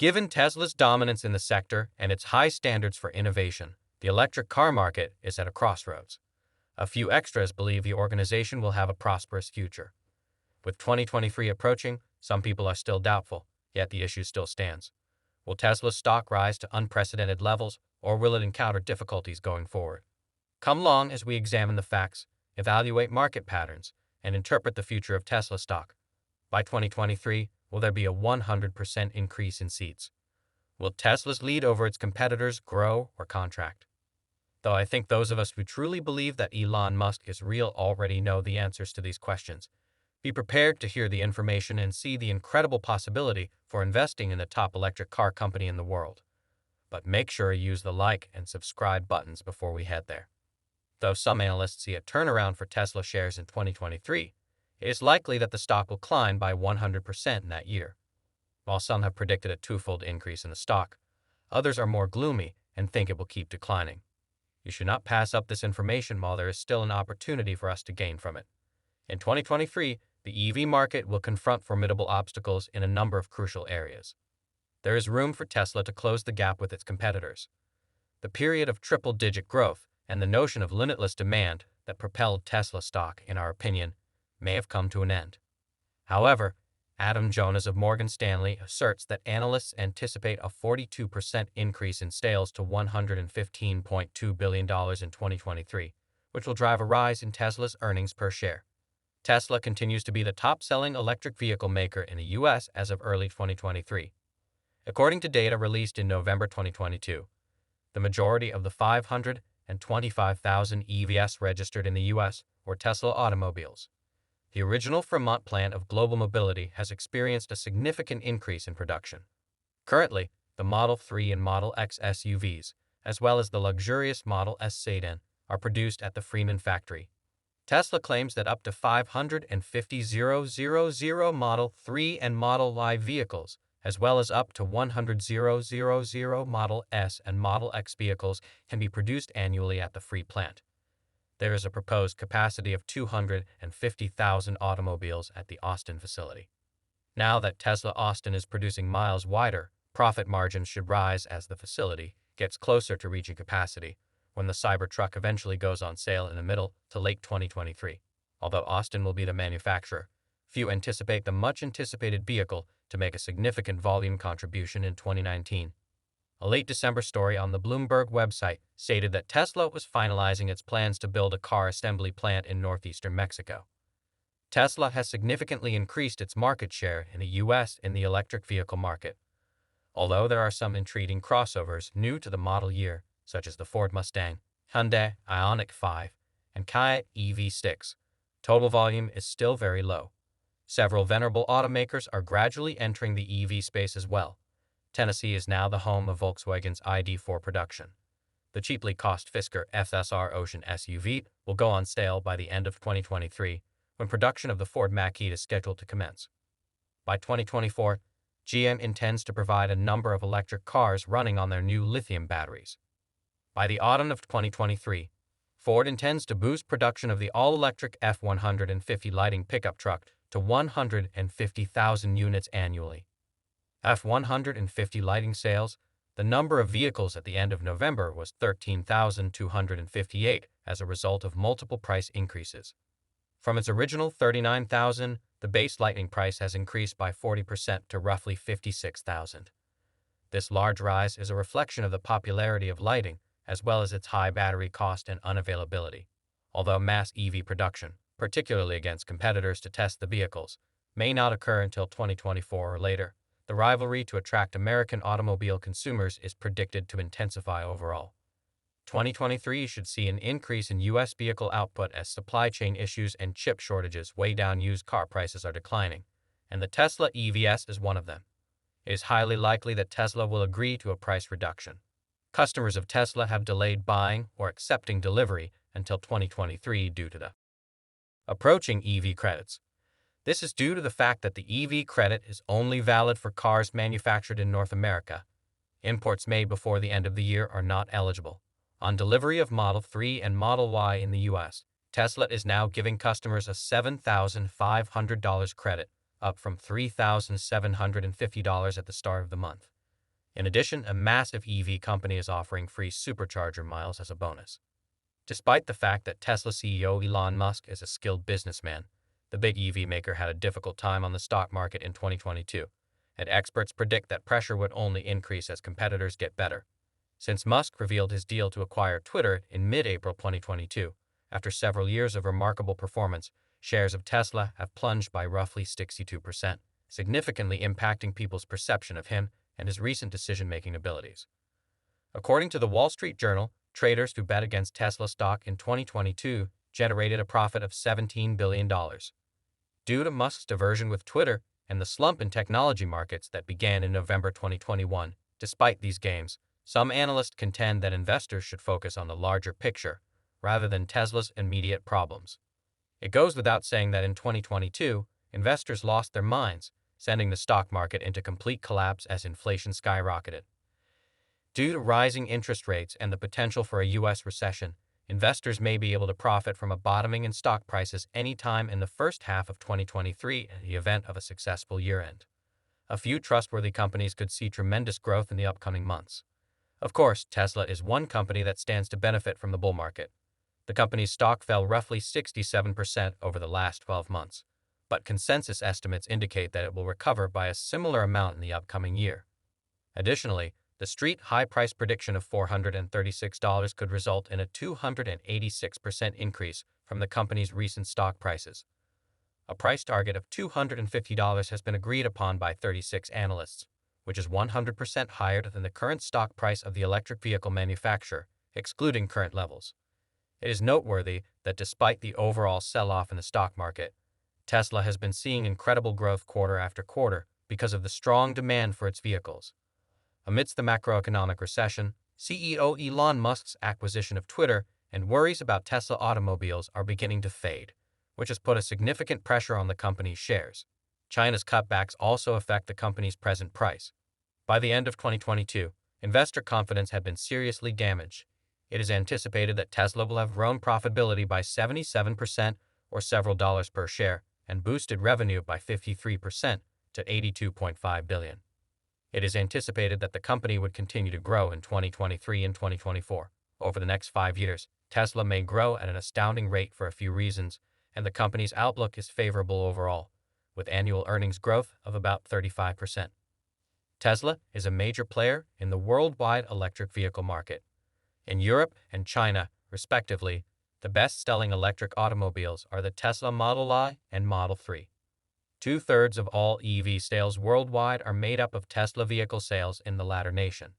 Given Tesla's dominance in the sector and its high standards for innovation, the electric car market is at a crossroads. A few extras believe the organization will have a prosperous future. With 2023 approaching, some people are still doubtful, yet the issue still stands. Will Tesla's stock rise to unprecedented levels, or will it encounter difficulties going forward? Come along as we examine the facts, evaluate market patterns, and interpret the future of Tesla stock. By 2023, will there be a 100% increase in seats? Will Tesla's lead over its competitors grow or contract? Though I think those of us who truly believe that Elon Musk is real already know the answers to these questions. Be prepared to hear the information and see the incredible possibility for investing in the top electric car company in the world. But make sure you use the like and subscribe buttons before we head there. Though some analysts see a turnaround for Tesla shares in 2023, it is likely that the stock will climb by 100% in that year. While some have predicted a twofold increase in the stock, others are more gloomy and think it will keep declining. You should not pass up this information while there is still an opportunity for us to gain from it. In 2023, the EV market will confront formidable obstacles in a number of crucial areas. There is room for Tesla to close the gap with its competitors. The period of triple-digit growth and the notion of limitless demand that propelled Tesla stock, in our opinion, may have come to an end. However, Adam Jonas of Morgan Stanley asserts that analysts anticipate a 42% increase in sales to $115.2 billion in 2023, which will drive a rise in Tesla's earnings per share. Tesla continues to be the top-selling electric vehicle maker in the U.S. as of early 2023. According to data released in November 2022, the majority of the 525,000 EVs registered in the U.S. were Tesla automobiles. The original Fremont plant of Global Mobility has experienced a significant increase in production. Currently, the Model 3 and Model X SUVs, as well as the luxurious Model S sedan, are produced at the Fremont factory. Tesla claims that up to 550,000 Model 3 and Model Y vehicles, as well as up to 100,000 Model S and Model X vehicles, can be produced annually at the Fremont plant. There is a proposed capacity of 250,000 automobiles at the Austin facility. Now that Tesla Austin is producing miles wider, profit margins should rise as the facility gets closer to reaching capacity when the Cybertruck eventually goes on sale in the middle to late 2023. Although Austin will be the manufacturer, few anticipate the much-anticipated vehicle to make a significant volume contribution in 2019. A late December story on the Bloomberg website stated that Tesla was finalizing its plans to build a car assembly plant in northeastern Mexico. Tesla has significantly increased its market share in the U.S. in the electric vehicle market. Although there are some intriguing crossovers new to the model year, such as the Ford Mustang, Hyundai Ioniq 5, and Kia EV6, total volume is still very low. Several venerable automakers are gradually entering the EV space as well. Tennessee is now the home of Volkswagen's ID.4 production. The cheaply cost Fisker FSR Ocean SUV will go on sale by the end of 2023, when production of the Ford Mach-E is scheduled to commence. By 2024, GM intends to provide a number of electric cars running on their new lithium batteries. By the autumn of 2023, Ford intends to boost production of the all-electric F-150 lighting pickup truck to 150,000 units annually. F-150 lighting sales, the number of vehicles at the end of November was 13,258 as a result of multiple price increases. From its original 39,000, the base lighting price has increased by 40% to roughly 56,000. This large rise is a reflection of the popularity of lighting, as well as its high battery cost and unavailability. Although mass EV production, particularly against competitors to test the vehicles, may not occur until 2024 or later, the rivalry to attract American automobile consumers is predicted to intensify overall. 2023 should see an increase in U.S. vehicle output as supply chain issues and chip shortages weigh down used car prices are declining, and the Tesla EVs is one of them. It is highly likely that Tesla will agree to a price reduction. Customers of Tesla have delayed buying or accepting delivery until 2023 due to the approaching EV credits. This is due to the fact that the EV credit is only valid for cars manufactured in North America. Imports made before the end of the year are not eligible. On delivery of Model 3 and Model Y in the U.S., Tesla is now giving customers a $7,500 credit, up from $3,750 at the start of the month. In addition, a massive EV company is offering free supercharger miles as a bonus. Despite the fact that Tesla CEO Elon Musk is a skilled businessman, the big EV maker had a difficult time on the stock market in 2022, and experts predict that pressure would only increase as competitors get better. Since Musk revealed his deal to acquire Twitter in mid-April 2022, after several years of remarkable performance, shares of Tesla have plunged by roughly 62%, significantly impacting people's perception of him and his recent decision-making abilities. According to the Wall Street Journal, traders who bet against Tesla stock in 2022 generated a profit of $17 billion. Due to Musk's diversion with Twitter and the slump in technology markets that began in November 2021, despite these gains, some analysts contend that investors should focus on the larger picture rather than Tesla's immediate problems. It goes without saying that in 2022, investors lost their minds, sending the stock market into complete collapse as inflation skyrocketed. Due to rising interest rates and the potential for a U.S. recession, investors may be able to profit from a bottoming in stock prices anytime in the first half of 2023 in the event of a successful year-end. A few trustworthy companies could see tremendous growth in the upcoming months. Of course, Tesla is one company that stands to benefit from the bull market. The company's stock fell roughly 67% over the last 12 months, but consensus estimates indicate that it will recover by a similar amount in the upcoming year. Additionally, the street high price prediction of $436 could result in a 286% increase from the company's recent stock prices. A price target of $250 has been agreed upon by 36 analysts, which is 100% higher than the current stock price of the electric vehicle manufacturer, excluding current levels. It is noteworthy that despite the overall sell-off in the stock market, Tesla has been seeing incredible growth quarter after quarter because of the strong demand for its vehicles. Amidst the macroeconomic recession, CEO Elon Musk's acquisition of Twitter and worries about Tesla automobiles are beginning to fade, which has put a significant pressure on the company's shares. China's cutbacks also affect the company's present price. By the end of 2022, investor confidence had been seriously damaged. It is anticipated that Tesla will have grown profitability by 77% or several dollars per share and boosted revenue by 53% to $82.5 billion. It is anticipated that the company would continue to grow in 2023 and 2024. Over the next 5 years, Tesla may grow at an astounding rate for a few reasons, and the company's outlook is favorable overall, with annual earnings growth of about 35%. Tesla is a major player in the worldwide electric vehicle market. In Europe and China, respectively, the best-selling electric automobiles are the Tesla Model I and Model 3. Two-thirds of all EV sales worldwide are made up of Tesla vehicle sales in the latter nation.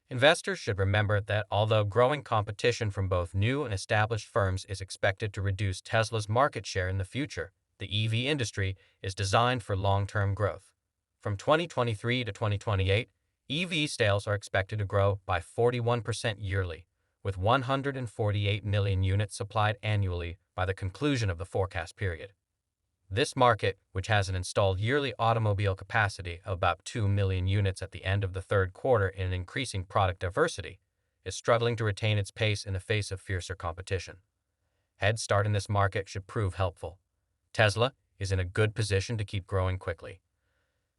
Investors should remember that although growing competition from both new and established firms is expected to reduce Tesla's market share in the future, the EV industry is designed for long-term growth. From 2023 to 2028, EV sales are expected to grow by 41% yearly, with 148 million units supplied annually by the conclusion of the forecast period. This market, which has an installed yearly automobile capacity of about 2 million units at the end of the third quarter in an increasing product diversity, is struggling to retain its pace in the face of fiercer competition. Head start in this market should prove helpful. Tesla is in a good position to keep growing quickly.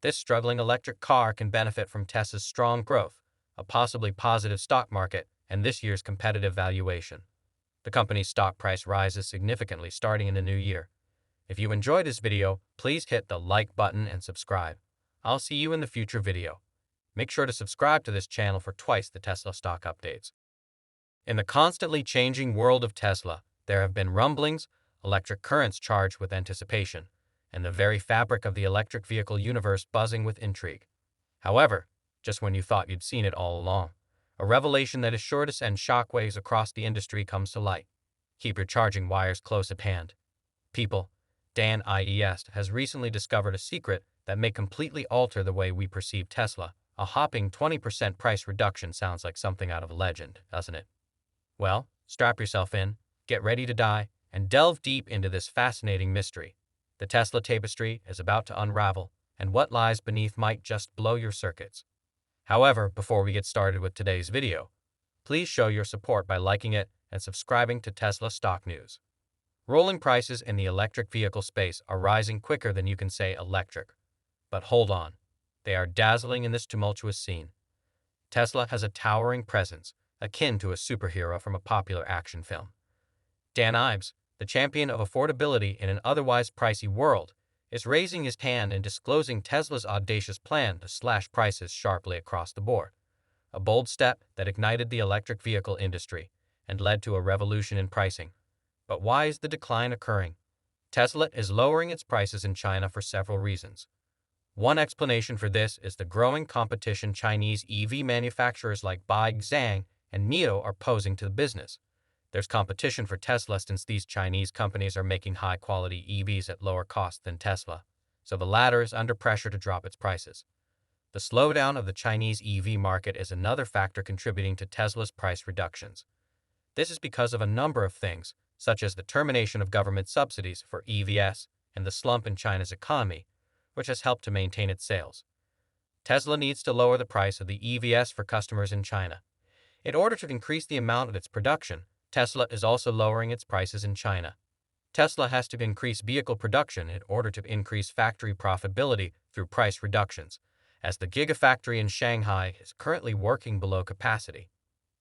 This struggling electric car can benefit from Tesla's strong growth, a possibly positive stock market, and this year's competitive valuation. The company's stock price rises significantly starting in the new year. If you enjoyed this video, please hit the like button and subscribe. I'll see you in the future video. Make sure to subscribe to this channel for twice the Tesla stock updates. In the constantly changing world of Tesla, there have been rumblings, electric currents charged with anticipation, and the very fabric of the electric vehicle universe buzzing with intrigue. However, just when you thought you'd seen it all along, a revelation that is sure to send shockwaves across the industry comes to light. Keep your charging wires close at hand. People, Dan IES has recently discovered a secret that may completely alter the way we perceive Tesla. A hopping 20% price reduction sounds like something out of a legend, doesn't it? Well, strap yourself in, get ready to die, and delve deep into this fascinating mystery. The Tesla tapestry is about to unravel, and what lies beneath might just blow your circuits. However, before we get started with today's video, please show your support by liking it and subscribing to Tesla Stock News. Rolling prices in the electric vehicle space are rising quicker than you can say electric. But hold on, they are dazzling in this tumultuous scene. Tesla has a towering presence, akin to a superhero from a popular action film. Dan Ives, the champion of affordability in an otherwise pricey world, is raising his hand and disclosing Tesla's audacious plan to slash prices sharply across the board, a bold step that ignited the electric vehicle industry and led to a revolution in pricing. But why is the decline occurring? Tesla is lowering its prices in China for several reasons. One explanation for this is the growing competition Chinese EV manufacturers like BYD and NIO are posing to the business. There's competition for Tesla since these Chinese companies are making high-quality EVs at lower cost than Tesla, so the latter is under pressure to drop its prices. The slowdown of the Chinese EV market is another factor contributing to Tesla's price reductions. This is because of a number of things, such as the termination of government subsidies for EVs and the slump in China's economy, which has helped to maintain its sales. Tesla needs to lower the price of the EVs for customers in China. In order to increase the amount of its production, Tesla is also lowering its prices in China. Tesla has to increase vehicle production in order to increase factory profitability through price reductions, as the Gigafactory in Shanghai is currently working below capacity.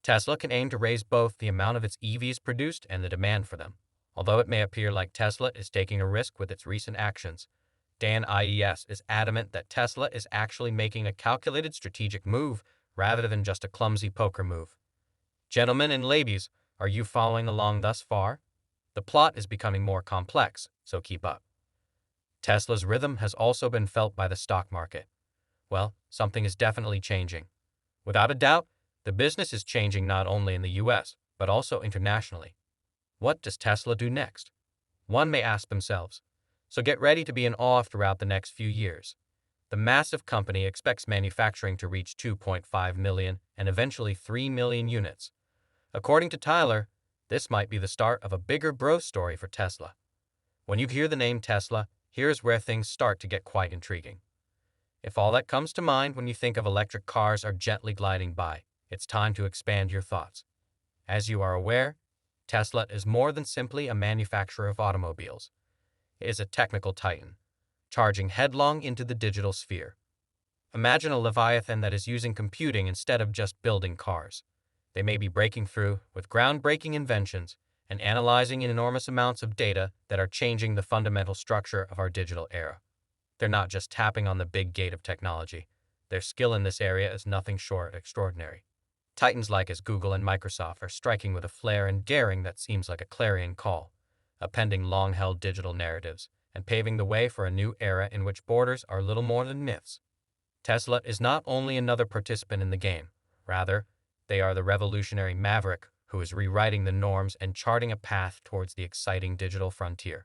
Tesla can aim to raise both the amount of its EVs produced and the demand for them. Although it may appear like Tesla is taking a risk with its recent actions, Dan Ives is adamant that Tesla is actually making a calculated strategic move rather than just a clumsy poker move. Gentlemen and ladies, are you following along thus far? The plot is becoming more complex, so keep up. Tesla's rhythm has also been felt by the stock market. Well, something is definitely changing. Without a doubt, the business is changing not only in the US, but also internationally. What does Tesla do next? One may ask themselves. So get ready to be in awe throughout the next few years. The massive company expects manufacturing to reach 2.5 million and eventually 3 million units. According to Tyler, this might be the start of a bigger growth story for Tesla. When you hear the name Tesla, here's where things start to get quite intriguing. If all that comes to mind when you think of electric cars are gently gliding by, it's time to expand your thoughts. As you are aware, Tesla is more than simply a manufacturer of automobiles. It is a technical titan, charging headlong into the digital sphere. Imagine a leviathan that is using computing instead of just building cars. They may be breaking through with groundbreaking inventions and analyzing enormous amounts of data that are changing the fundamental structure of our digital era. They're not just tapping on the big gate of technology. Their skill in this area is nothing short of extraordinary. Titans like as Google and Microsoft are striking with a flair and daring that seems like a clarion call, appending long-held digital narratives and paving the way for a new era in which borders are little more than myths. Tesla is not only another participant in the game, rather, they are the revolutionary maverick who is rewriting the norms and charting a path towards the exciting digital frontier.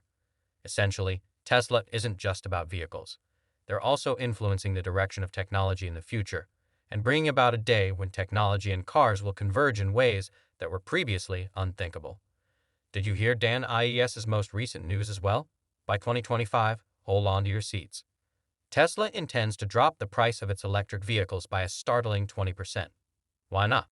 Essentially, Tesla isn't just about vehicles. They're also influencing the direction of technology in the future and bringing about a day when technology and cars will converge in ways that were previously unthinkable. Did you hear Dan Ives' most recent news as well? By 2025, hold on to your seats. Tesla intends to drop the price of its electric vehicles by a startling 20%. Why not?